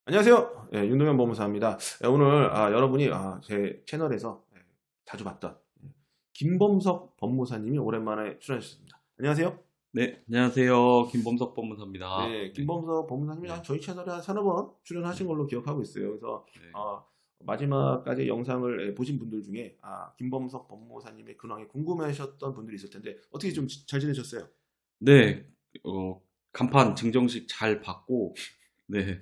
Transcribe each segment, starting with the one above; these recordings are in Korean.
안녕하세요. 윤동현 법무사입니다. 오늘 여러분이 제 채널에서 자주 봤던 김범석 법무사님이 오랜만에 출연하셨습니다. 안녕하세요. 네, 안녕하세요. 김범석 법무사입니다. 네, 김범석 법무사님이 저희 채널에 한 서너 번 출연하신 걸로 기억하고 있어요. 그래서 네. 마지막까지 영상을 보신 분들 중에 김범석 법무사님의 근황이 궁금해하셨던 분들이 있을 텐데 어떻게 좀 잘 지내셨어요? 네, 간판 증정식 잘 받고, 네,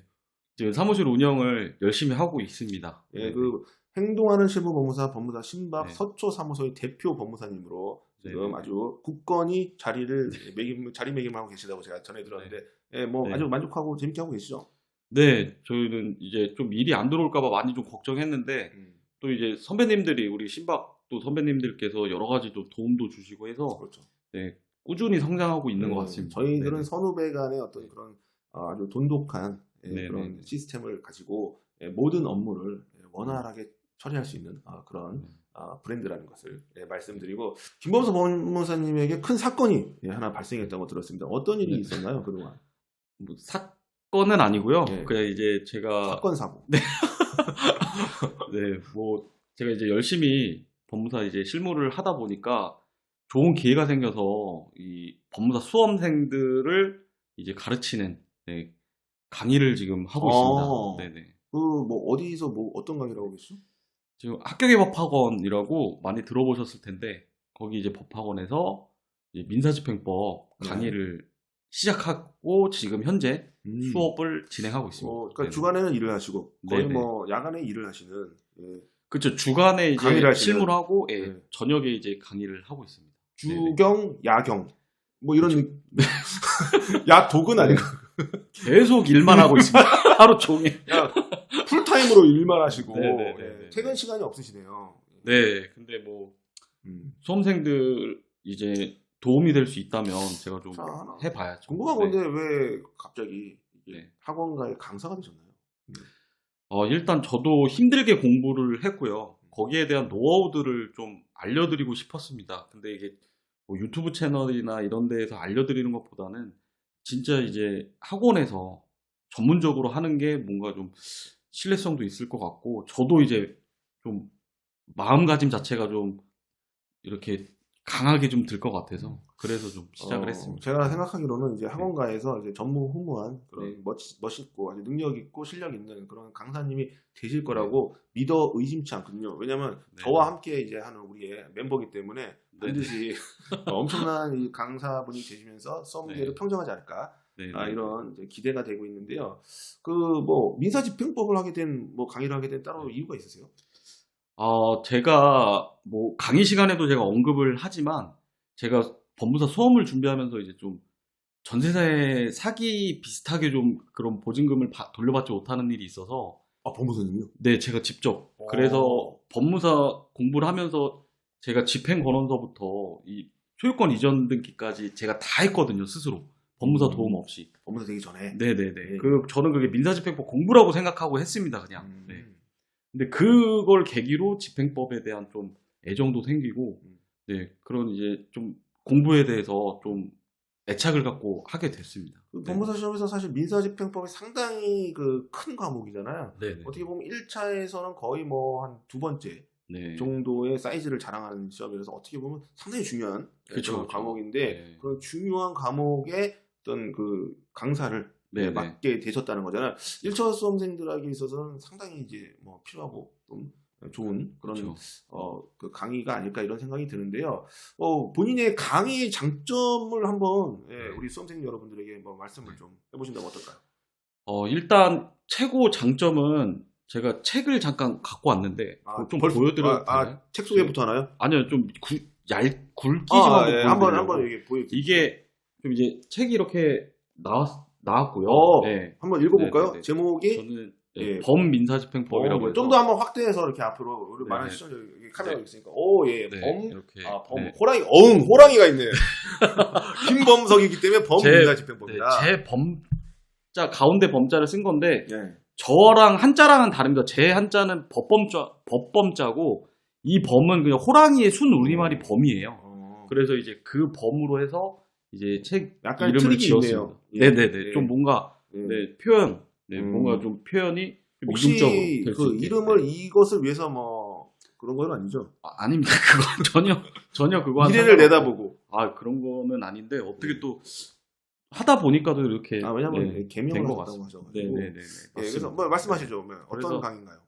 지금 사무실 운영을 열심히 하고 있습니다. 예, 그 행동하는 실무법무사 법무사 신박 네. 서초사무소의 대표 법무사님으로 지금 네. 아주 굳건히 자리매김을 하고 계시다고 제가 전해 들었는데, 네, 네. 아주 만족하고 재밌게 하고 계시죠? 네, 저희는 이제 좀 일이 안 들어올까봐 많이 좀 걱정했는데, 또 이제 선배님들이, 우리 신박 또 선배님들께서 여러 가지 좀 도움도 주시고 해서, 그렇죠. 네, 꾸준히 성장하고 있는 것 같습니다. 저희들은 네. 선후배 간의 어떤 그런 아주 돈독한 그런 시스템을 가지고 모든 업무를 원활하게 처리할 수 있는 그런 브랜드라는 것을 말씀드리고, 김범석 법무사님에게 큰 사건이 하나 발생했다고 들었습니다. 어떤 일이 있었나요, 그동안? 뭐 사건은 아니고요. 네. 그냥 이제 제가 사건 사고. 네, 뭐 제가 이제 열심히 법무사 이제 실무를 하다 보니까 좋은 기회가 생겨서 이 법무사 수험생들을 이제 가르치는 강의를 지금 하고 있습니다. 네네. 어디서 어떤 강의를 하고 계시죠? 지금 학교계 법학원이라고 많이 들어보셨을 텐데, 거기 이제 법학원에서 이제 민사집행법 강의를 시작하고 지금 현재 수업을 진행하고 있습니다. 그러니까 주간에는 일을 하시고 거의 네네. 야간에 일을 하시는. 그렇죠. 주간에 이제 강의를 실무를 하고, 네. 저녁에 이제 강의를 하고 있습니다. 주경, 야경 이런 야독은 아니고 계속 일만 하고 있습니다. 하루 종일. 풀타임으로 일만 하시고 네네네네. 퇴근 시간이 없으시네요. 네, 근데 뭐 수험생들 이제 도움이 될 수 있다면 제가 좀 해봐야죠. 궁금한 건데 왜 갑자기 네. 학원가의 강사가 되셨나요? 일단 저도 힘들게 공부를 했고요. 거기에 대한 노하우들을 좀 알려드리고 싶었습니다. 근데 이게 뭐 유튜브 채널이나 이런 데에서 알려드리는 것보다는 진짜 이제 학원에서 전문적으로 하는 게 뭔가 좀 신뢰성도 있을 것 같고, 저도 이제 좀 마음가짐 자체가 좀 이렇게 강하게 좀 들 것 같아서 그래서 좀 시작을 했습니다. 제가 생각하기로는 이제 학원가에서 이제 전무후무한 그런 멋있고 아주 능력 있고 실력 있는 그런 강사님이 되실 거라고 믿어 의심치 않거든요. 왜냐하면 저와 함께 이제 하는 우리의 멤버이기 때문에 반드시 엄청난 이 강사분이 되시면서 수험계를 평정하지 않을까 이런 이제 기대가 되고 있는데요. 민사집행법을 하게 된 강의를 하게 된 따로 이유가 있으세요? 제가 뭐 강의 시간에도 제가 언급을 하지만, 제가 법무사 수험을 준비하면서 이제 좀 전세사에 사기 비슷하게 좀 그런 보증금을 돌려받지 못하는 일이 있어서. 법무사님요? 네, 제가 직접. 그래서 법무사 공부를 하면서 제가 집행권원서부터 이 소유권 이전 등기까지 제가 다 했거든요, 스스로. 법무사 도움 없이. 법무사 되기 전에? 네네네. 저는 그게 민사집행법 공부라고 생각하고 했습니다, 그냥. 네. 근데 그걸 계기로 집행법에 대한 좀 애정도 생기고, 그런 이제 좀 공부에 대해서 좀 애착을 갖고 하게 됐습니다. 법무사 시험에서 사실 민사집행법이 상당히 큰 과목이잖아요. 네네. 어떻게 보면 1차에서는 거의 한 두 번째 정도의 사이즈를 자랑하는 시험이라서 어떻게 보면 상당히 중요한 그런 과목인데, 그런 중요한 과목의 어떤 강사를 맡게 되셨다는 거잖아요. 1차 수험생들에게 있어서는 상당히 이제 필요하고 좀 좋은 그런 그 강의가 아닐까 이런 생각이 드는데요. 본인의 강의의 장점을 한번 우리 수험생 여러분들에게 말씀을 좀 해보신다면 어떨까요? 일단 최고 장점은 제가 책을 잠깐 갖고 왔는데 좀 보여드려도 되나요? 책 소개부터 하나요? 아니요, 좀 굵기 좀 한번 얘기 보여주세요. 이게 좀 이제 책이 이렇게 나왔고요. 한번 읽어볼까요? 네네네. 저는 저는 범민사집행법이라고 해서 좀 더 한번 확대해서 이렇게 앞으로 우리 많은 시청자 카메라가 있으니까 이렇게 호랑이 호랑이가 있네요. 김범석이기 때문에 범민사집행법이다. 제 범자 가운데 범자를 쓴 건데 저랑 한자랑은 다릅니다. 제 한자는 법범자고 이 범은 그냥 호랑이의 순 우리말이 범이에요. 그래서 이제 그 범으로 해서 이제 책 약간 이름을 지었습니다. 네네네. 좀 뭔가 표현 뭔가 좀 표현이 좀 혹시 이중적으로 될 수 그 있게. 이름을 이것을 위해서 뭐 그런 건 아니죠? 아닙니다. 그건 전혀 그거 미래를 내다보고. 그런 거는 아닌데 어떻게 또 하다 보니까도 이렇게 왜냐면 개명을 된것 하셨다고 같습니다. 하셔가지고. 네네네. 그래서 뭐 말씀하시죠. 어떤 강의인가요?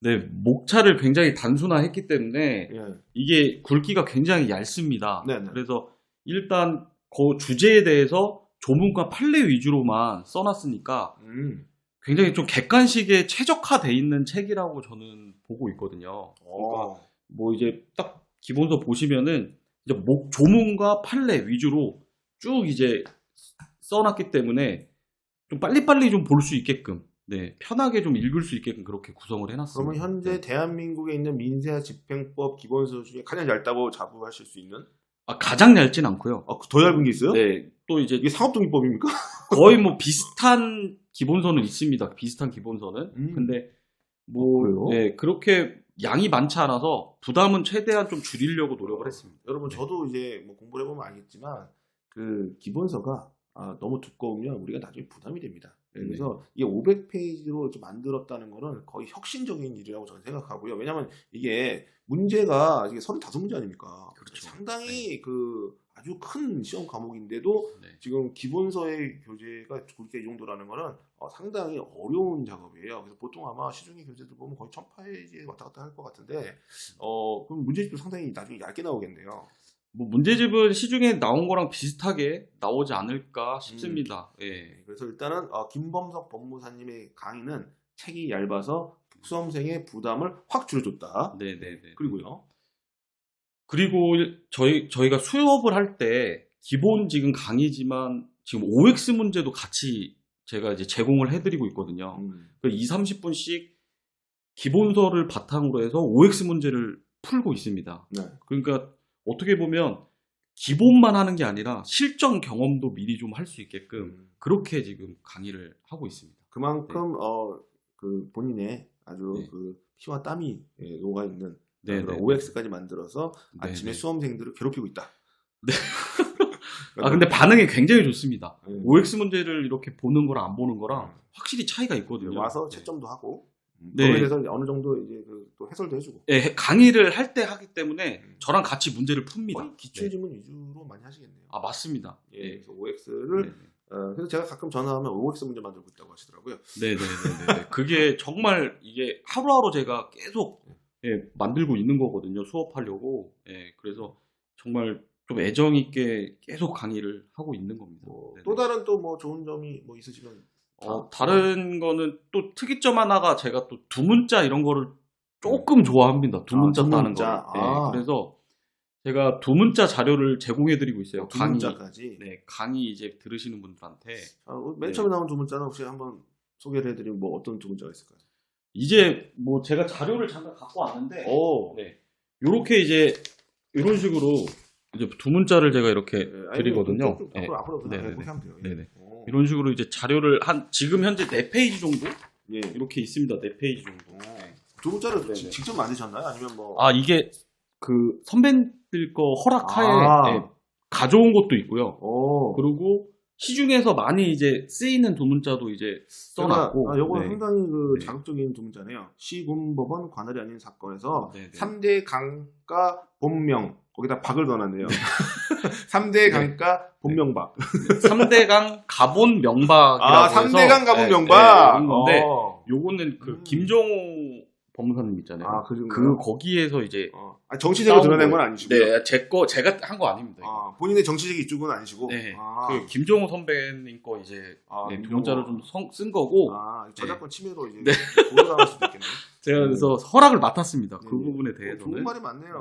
네, 목차를 굉장히 단순화했기 때문에 이게 굵기가 굉장히 얇습니다. 네네. 그래서 일단 그 주제에 대해서 조문과 판례 위주로만 써놨으니까 굉장히 좀 객관식에 최적화돼 있는 책이라고 저는 보고 있거든요. 그러니까 뭐 이제 딱 기본서 보시면은 이제 조문과 판례 위주로 쭉 이제 써놨기 때문에 좀 빨리빨리 좀 볼 수 있게끔, 편하게 좀 읽을 수 있게끔 그렇게 구성을 해놨습니다. 그러면 현재 대한민국에 있는 민사 집행법 기본서 중에 가장 얇다고 자부하실 수 있는? 가장 얇진 않고요. 더 얇은 게 있어요? 네, 또 이제 이게 상업독립법입니까? 거의 뭐 비슷한 기본서는 있습니다. 비슷한 기본서는. 근데 뭐 그렇게 양이 많지 않아서 부담은 최대한 좀 줄이려고 노력을 했습니다. 여러분 저도 이제 뭐 공부를 해보면 알겠지만 그 기본서가 너무 두꺼우면 우리가 나중에 부담이 됩니다. 그래서 이게 500페이지로 만들었다는 거는 거의 혁신적인 일이라고 저는 생각하고요. 왜냐하면 이게 문제가 이게 35문제 아닙니까? 그렇죠. 상당히 그 아주 큰 시험 과목인데도 지금 기본서의 교재가 굵게 이 정도라는 거는 상당히 어려운 작업이에요. 그래서 보통 아마 시중의 교재들 보면 거의 1000페이지에 왔다 갔다 할 것 같은데 그럼 문제집도 상당히 나중에 얇게 나오겠네요. 뭐 문제집은 시중에 나온 거랑 비슷하게 나오지 않을까 싶습니다. 그래서 일단은 김범석 법무사님의 강의는 책이 얇아서 수험생의 부담을 확 줄여줬다. 네네네. 그리고 저희가 수업을 할 때 기본 지금 강의지만 지금 OX 문제도 같이 제가 이제 제공을 해드리고 있거든요. 20-30분씩 기본서를 바탕으로 해서 OX 문제를 풀고 있습니다. 그러니까 어떻게 보면 기본만 하는 게 아니라 실전 경험도 미리 좀 할 수 있게끔 그렇게 지금 강의를 하고 있습니다. 그만큼 그 본인의 아주 그 피와 땀이 녹아 있는 OX까지 만들어서 아침에 수험생들을 괴롭히고 있다. 근데 반응이 굉장히 좋습니다. OX 문제를 이렇게 보는 거랑 안 보는 거랑 확실히 차이가 있거든요. 와서 채점도 하고 그거에 대해서 어느 정도 이제 또 해설도 해주고. 강의를 할 때 하기 때문에 저랑 같이 문제를 풉니다. 기출 질문 위주로 많이 하시겠네요. 맞습니다. 그래서 OX를 그래서 제가 가끔 전화하면 OX 문제 만들고 있다고 하시더라고요. 네네네. 그게 정말 이게 하루하루 제가 계속 만들고 있는 거거든요. 수업하려고. 그래서 정말 좀 애정 있게 계속 강의를 하고 있는 겁니다. 또 다른 또 뭐 좋은 점이 뭐 있으시면? 다른 거는 또 특이점 하나가 제가 또 두문자 이런 거를 조금 좋아합니다. 두문자 따는 거. 그래서 제가 두문자 자료를 제공해드리고 있어요. 두문자까지. 강의 이제 들으시는 분들한테. 맨 처음에 나온 두문자는 혹시 한번 소개를 해드리면 뭐 어떤 두문자가 있을까요? 이제 뭐 제가 자료를 잠깐 갖고 왔는데, 요렇게 이제 이런 식으로 이제 두문자를 제가 이렇게 드리거든요. 앞으로 그렇게 하면 돼요. 이런 식으로 이제 자료를 지금 현재 4페이지 정도? 이렇게 있습니다. 4페이지 정도. 두문자를 직접 만드셨나요? 아니면 뭐? 이게 그 선배들 거 허락하에 가져온 것도 있고요. 그리고 시중에서 많이 이제 쓰이는 두문자도 이제 써놨고. 요거는 상당히 그 자극적인 두문자네요. 시군법원 관할이 아닌 사건에서 3대 강가 본명, 거기다 박을 넣어놨네요. 3대 강가 본명박. 3대강 가본 명박이라고 해서 3대강 가본 명박. 이런 건데 요거는 그 김정호 법무사님 있잖아요. 거기에서 이제 정치적으로 드러낸 건 아니시고요. 제가 한 거 아닙니다. 본인의 정치적 이쪽은 아니시고. 그 김정호 선배님 거 이제 두문자를 좀 쓴 거고. 저작권 침해로 이제 고소당할 수도 있겠네요. 제가 그래서 허락을 맡았습니다. 그 부분에 대해서는. 좋은 말이 많네요.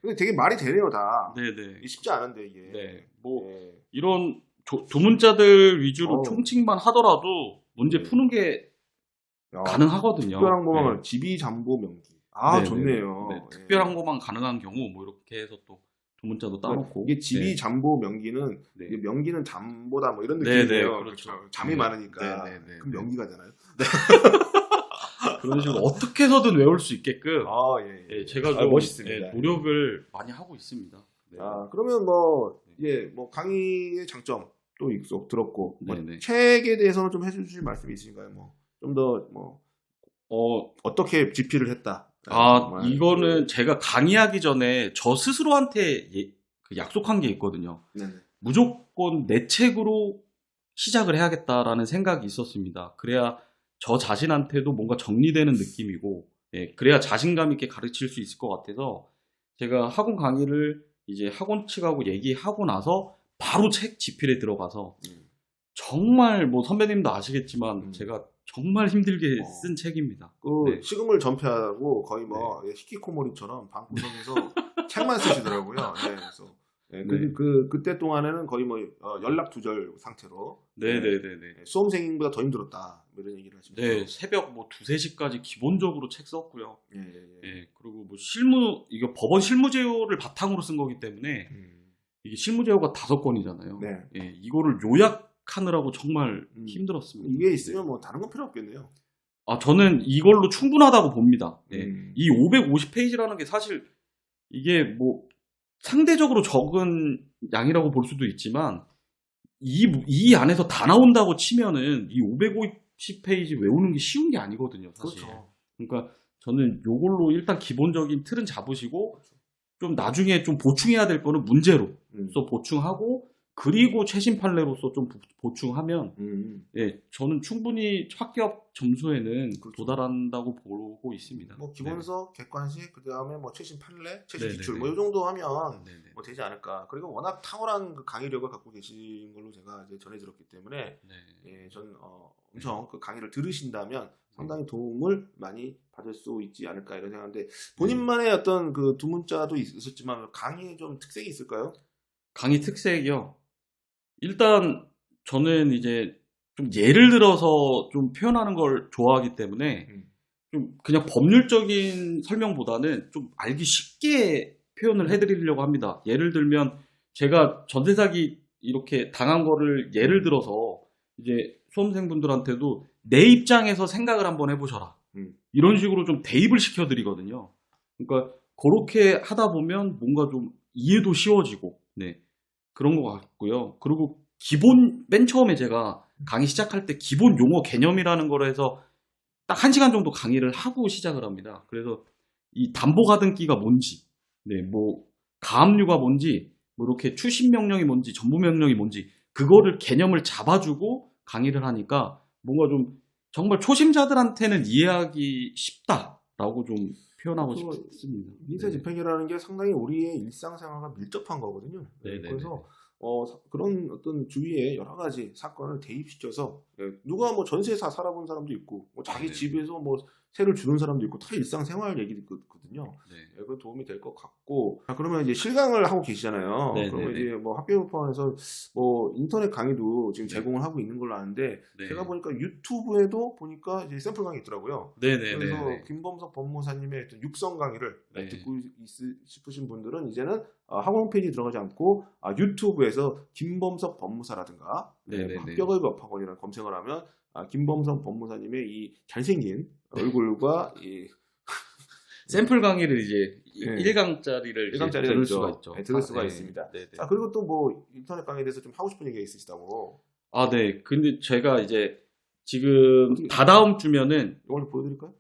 근데 되게 말이 되네요, 다. 쉽지 않은데 이게. 이런 두문자들 위주로 총칙만 하더라도 문제 푸는 게 가능하거든요. 특별한 고망을 지비잠보 명기. 좋네요. 특별한 고망 가능한 경우 뭐 이렇게 해서 또 두문자도 따놓고. 이게 지비잠보 명기는 명기는 잠보다 뭐 이런 느낌이에요. 그렇죠. 잠이 많으니까. 그럼 명기가잖아요. 그런 식으로 어떻게 해서든 외울 수 있게끔 제가 좀 멋있습니다. 노력을 많이 하고 있습니다. 그러면 뭐 이제 뭐 강의의 장점 또 들었고 뭐 네네. 책에 대해서는 좀 해주실 말씀이 있으신가요? 뭐 좀 더 뭐 어떻게 집필을 했다. 이거는 제가 강의하기 전에 저 스스로한테 그 약속한 게 있거든요. 네네. 무조건 내 책으로 시작을 해야겠다라는 생각이 있었습니다. 그래야 저 자신한테도 뭔가 정리되는 느낌이고, 예, 그래야 자신감 있게 가르칠 수 있을 것 같아서 제가 학원 강의를 이제 학원 측하고 얘기하고 나서 바로 책 집필에 들어가서 정말 뭐 선배님도 아시겠지만 제가 정말 힘들게 쓴 책입니다. 네. 식음을 전폐하고 거의 뭐 히키코모리처럼 방구석에서 책만 쓰시더라고요. 네, 그래서 그때 동안에는 거의 뭐 연락 두절 상태로 수험생보다 더 힘들었다 이런 얘기를 하시죠. 네, 새벽 뭐 2-3시까지 기본적으로 책 썼고요. 그리고 뭐 이거 법원 실무제요를 바탕으로 쓴 거기 때문에 이게 실무제요가 5권이잖아요. 네. 이거를 요약하느라고 정말 힘들었습니다. 이게 있으면 뭐 다른 건 필요 없겠네요. 저는 이걸로 충분하다고 봅니다. 이 550페이지라는 게 사실 이게 뭐 상대적으로 적은 양이라고 볼 수도 있지만 이 안에서 다 나온다고 치면은 이 550페이지 외우는 게 쉬운 게 아니거든요, 사실. 그렇죠. 그러니까 저는 요걸로 일단 기본적인 틀은 잡으시고 좀 나중에 좀 보충해야 될 거는 문제로서 보충하고 그리고 최신 판례로서 좀 보충하면 저는 충분히 합격 점수에는 도달한다고 보고 있습니다. 뭐 기본서, 객관식, 그 다음에 뭐 최신 판례, 최신 기출 뭐 이 정도 하면 뭐 되지 않을까. 그리고 워낙 탁월한 그 강의력을 갖고 계신 걸로 제가 이제 전해 들었기 때문에 전 엄청 그 강의를 들으신다면 상당히 도움을 많이 받을 수 있지 않을까 이런 생각인데 본인만의 어떤 그 두 문자도 있었지만 강의에 좀 특색이 있을까요? 강의 특색이요. 일단 저는 이제 좀 예를 들어서 좀 표현하는 걸 좋아하기 때문에 좀 그냥 법률적인 설명보다는 좀 알기 쉽게 표현을 해드리려고 합니다. 예를 들면 제가 전세 사기 이렇게 당한 거를 예를 들어서 이제 수험생분들한테도 내 입장에서 생각을 한번 해보셔라. 이런 식으로 좀 대입을 시켜드리거든요. 그러니까 그렇게 하다 보면 뭔가 좀 이해도 쉬워지고 그런 것 같고요. 그리고 맨 처음에 제가 강의 시작할 때 기본 용어 개념이라는 거로 해서 딱 1시간 정도 강의를 하고 시작을 합니다. 그래서 이 담보가등기가 뭔지, 뭐 가압류가 뭔지, 뭐 이렇게 추심 명령이 뭔지, 전부 명령이 뭔지 그거를 개념을 잡아주고 강의를 하니까 뭔가 좀 정말 초심자들한테는 이해하기 쉽다라고 좀 표현하고 싶습니다. 민사집행이라는 게 상당히 우리의 일상생활과 밀접한 거거든요. 그래서 그런 어떤 주위에 여러 가지 사건을 대입시켜서 누가 뭐 전세사 살아본 사람도 있고 뭐 자기 집에서 뭐 세를 주는 사람도 있고 다 일상생활 얘기거든요. 그 도움이 될 것 같고 그러면 이제 실강을 하고 계시잖아요. 그러면 이제 뭐 학교를 포함해서 뭐 인터넷 강의도 지금 제공을 하고 있는 걸로 아는데 제가 보니까 유튜브에도 보니까 이제 샘플 강의 있더라고요. 그래서 김범석 법무사님의 육성 강의를 듣고 싶으신 분들은 이제는 학원 홈페이지 들어가지 않고 유튜브에서 김범석 법무사라든가 합격의 법학원이라는 검색을 하면 김범석 법무사님의 이 잘생긴 얼굴과 이 샘플 강의를 이제 1강짜리를 들을 수가 있죠. 들을 수가 있습니다. 그리고 또 뭐 인터넷 강의에 대해서 좀 하고 싶은 얘기가 있으시다고. 근데 제가 이제 지금 다다음 주면은 이걸 보여드릴까요?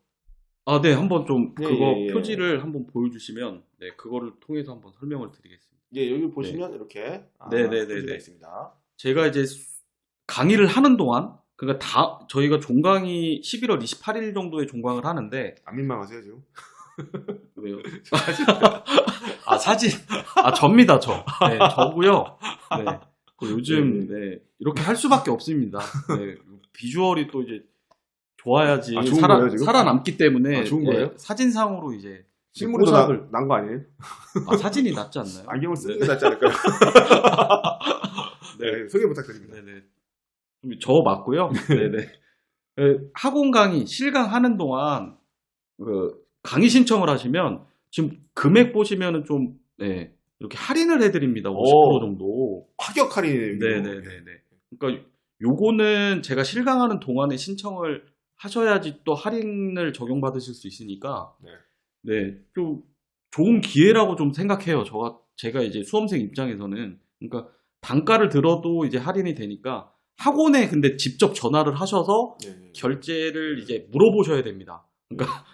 한번 좀 그거 표지를 한번 보여주시면 그거를 통해서 한번 설명을 드리겠습니다. 여기 보시면 이렇게 표지가 있습니다. 제가 이제 강의를 하는 동안 그러니까 저희가 종강이 11월 28일 정도에 종강을 하는데 안 민망하세요 지금? 왜요? 사진 접니다 저고요. 요즘 이렇게 할 수밖에 없습니다. 비주얼이 또 이제 좋아야지 살아남기 때문에 좋은 거예요? 사진상으로 이제 실물이 난 거 아니에요? 사진이 낫지 않나요? 안경을 쓰는 게 낫지 않을까요? 소개 부탁드립니다. 저 맞고요. 학원 강의 실강하는 동안 강의 신청을 하시면 지금 금액 보시면은 좀 이렇게 할인을 해드립니다. 50% 정도. 파격 할인. 그러니까 요거는 제가 실강하는 동안에 신청을 하셔야지 또 할인을 적용받으실 수 있으니까 좀 좋은 기회라고 좀 생각해요. 제가 이제 수험생 입장에서는 그러니까 단가를 들어도 이제 할인이 되니까 학원에 근데 직접 전화를 하셔서 결제를 이제 물어보셔야 됩니다. 그러니까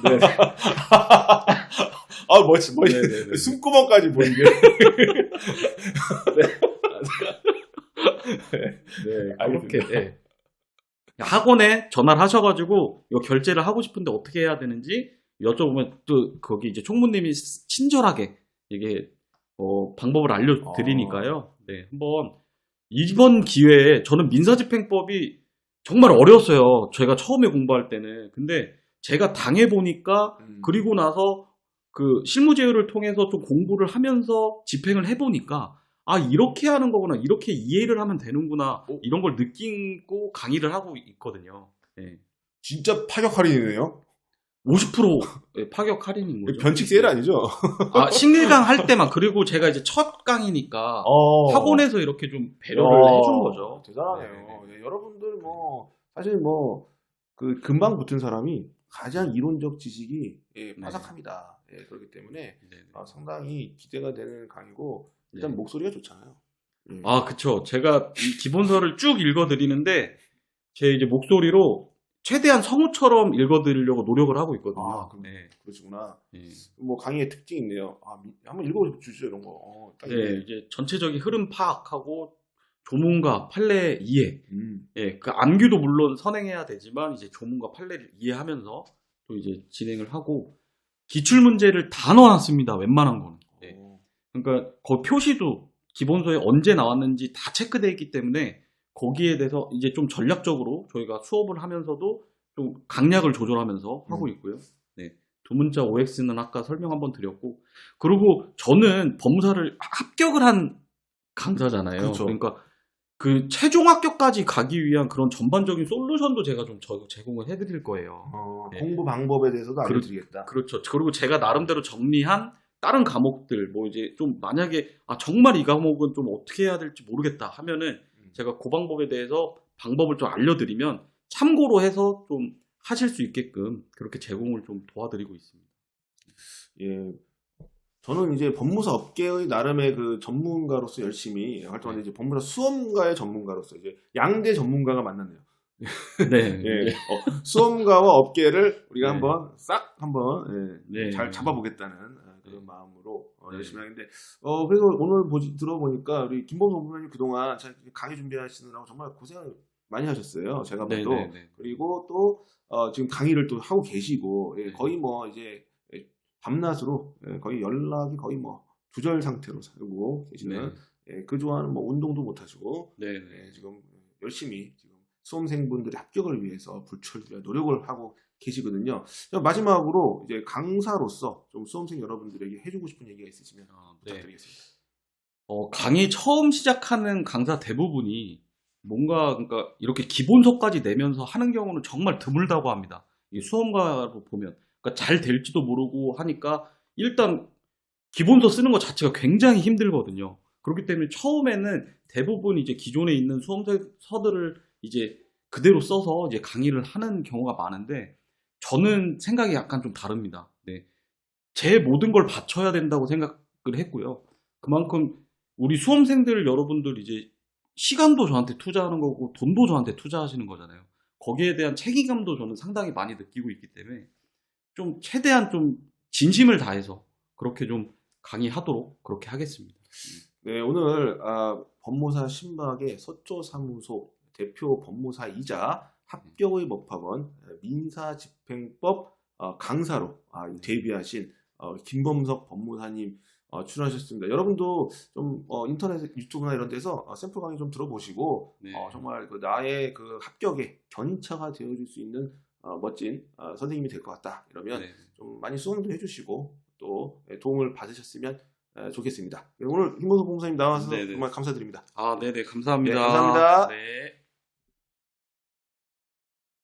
네. 아, 숨구멍까지 보이게. 그렇게. 네. 학원에 전화를 하셔가지고 이거 결제를 하고 싶은데 어떻게 해야 되는지 여쭤보면 또 거기 이제 총무님이 친절하게 이게 방법을 알려드리니까요. 네, 한번 이번 기회에 저는 민사집행법이 정말 어려웠어요. 제가 처음에 공부할 때는. 근데 제가 당해보니까 그리고 나서 그 실무제휴를 통해서 좀 공부를 하면서 집행을 해보니까 아, 이렇게 하는 거구나, 이렇게 이해를 하면 되는구나, 이런 걸 느끼고 강의를 하고 있거든요. 네. 진짜 파격 할인이네요. 50% 파격 할인인 거죠. 변칙 세일 아니죠? 아, 신일강 할 때만. 그리고 제가 이제 첫 강의니까 학원에서 이렇게 좀 배려를 해준 거죠. 대단하네요. 네, 여러분들 사실 그 금방 붙은 사람이 가장 이론적 지식이 빠삭합니다. 그렇기 때문에 상당히 기대가 되는 강의고 일단 목소리가 좋잖아요. 아, 그쵸. 제가 이 기본서를 쭉 읽어드리는데 제 이제 목소리로 최대한 성우처럼 읽어드리려고 노력을 하고 있거든요. 아, 그러시구나. 강의의 특징이 있네요. 한번 읽어주시죠, 이런 거. 네, 이제 전체적인 흐름 파악하고 조문과 판례 이해. 그 암기도 물론 선행해야 되지만 이제 조문과 판례를 이해하면서 또 이제 진행을 하고 기출 문제를 다 넣어놨습니다. 웬만한 거는. 그러니까 거기 표시도 기본서에 언제 나왔는지 다 체크되어 있기 때문에 거기에 대해서 이제 좀 전략적으로 저희가 수업을 하면서도 좀 강약을 조절하면서 하고 있고요. 네. 두문자 OX는 아까 설명 한번 드렸고, 그리고 저는 법무사를 합격을 한 강사잖아요. 그렇죠. 그러니까 그 최종 합격까지 가기 위한 그런 전반적인 솔루션도 제가 좀 제공을 해드릴 거예요. 공부 방법에 대해서도 알려드리겠다. 그렇죠. 그리고 제가 나름대로 정리한 다른 과목들, 이제 좀 만약에 정말 이 과목은 좀 어떻게 해야 될지 모르겠다 하면은 제가 그 방법에 대해서 방법을 좀 알려드리면 참고로 해서 좀 하실 수 있게끔 그렇게 제공을 좀 도와드리고 있습니다. 예. 저는 이제 법무사 업계의 나름의 그 전문가로서 열심히 활동하는데 이제 법무사 수험가의 전문가로서 이제 양대 전문가가 만났네요. 네. 수험가와 업계를 우리가 한번 잘 잡아보겠다는 그런 마음으로 열심히 하는데 그래서 오늘 들어보니까 우리 김범수 본부장님 그동안 강의 준비하시느라고 정말 고생을 많이 하셨어요. 제가 봐도. 그리고 또 지금 강의를 또 하고 계시고 거의 이제 밤낮으로 거의 연락이 거의 두절 상태로 살고 계시는 그동안 운동도 못 하시고 지금 열심히 지금 수험생분들의 합격을 위해서 불철주야 노력을 하고 계시거든요. 마지막으로 이제 강사로서 좀 수험생 여러분들에게 해주고 싶은 얘기가 있으시면 부탁드리겠습니다. 강의 처음 시작하는 강사 대부분이 그러니까 이렇게 기본서까지 내면서 하는 경우는 정말 드물다고 합니다. 이 수험가로 보면. 그러니까 잘 될지도 모르고 하니까 일단 기본서 쓰는 것 자체가 굉장히 힘들거든요. 그렇기 때문에 처음에는 대부분 이제 기존에 있는 수험서들을 이제 그대로 써서 이제 강의를 하는 경우가 많은데 저는 생각이 약간 좀 다릅니다. 제 모든 걸 바쳐야 된다고 생각을 했고요. 그만큼 우리 수험생들 여러분들 이제 시간도 저한테 투자하는 거고 돈도 저한테 투자하시는 거잖아요. 거기에 대한 책임감도 저는 상당히 많이 느끼고 있기 때문에 좀 최대한 좀 진심을 다해서 그렇게 좀 강의하도록 그렇게 하겠습니다. 네, 오늘 법무사 신박의 서초사무소 대표 법무사이자 합격의 법학원 민사집행법 강사로 데뷔하신 김범석 법무사님 출연하셨습니다. 여러분도 좀 인터넷 유튜브나 이런 데서 샘플 강의 좀 들어보시고 정말 나의 그 합격에 견인차가 되어줄 수 있는 멋진 선생님이 될 것 같다. 이러면 좀 많이 수강도 해주시고 또 도움을 받으셨으면 좋겠습니다. 오늘 김범석 법무사님 나와서 정말 감사드립니다. 네네, 감사합니다. 감사합니다. 네.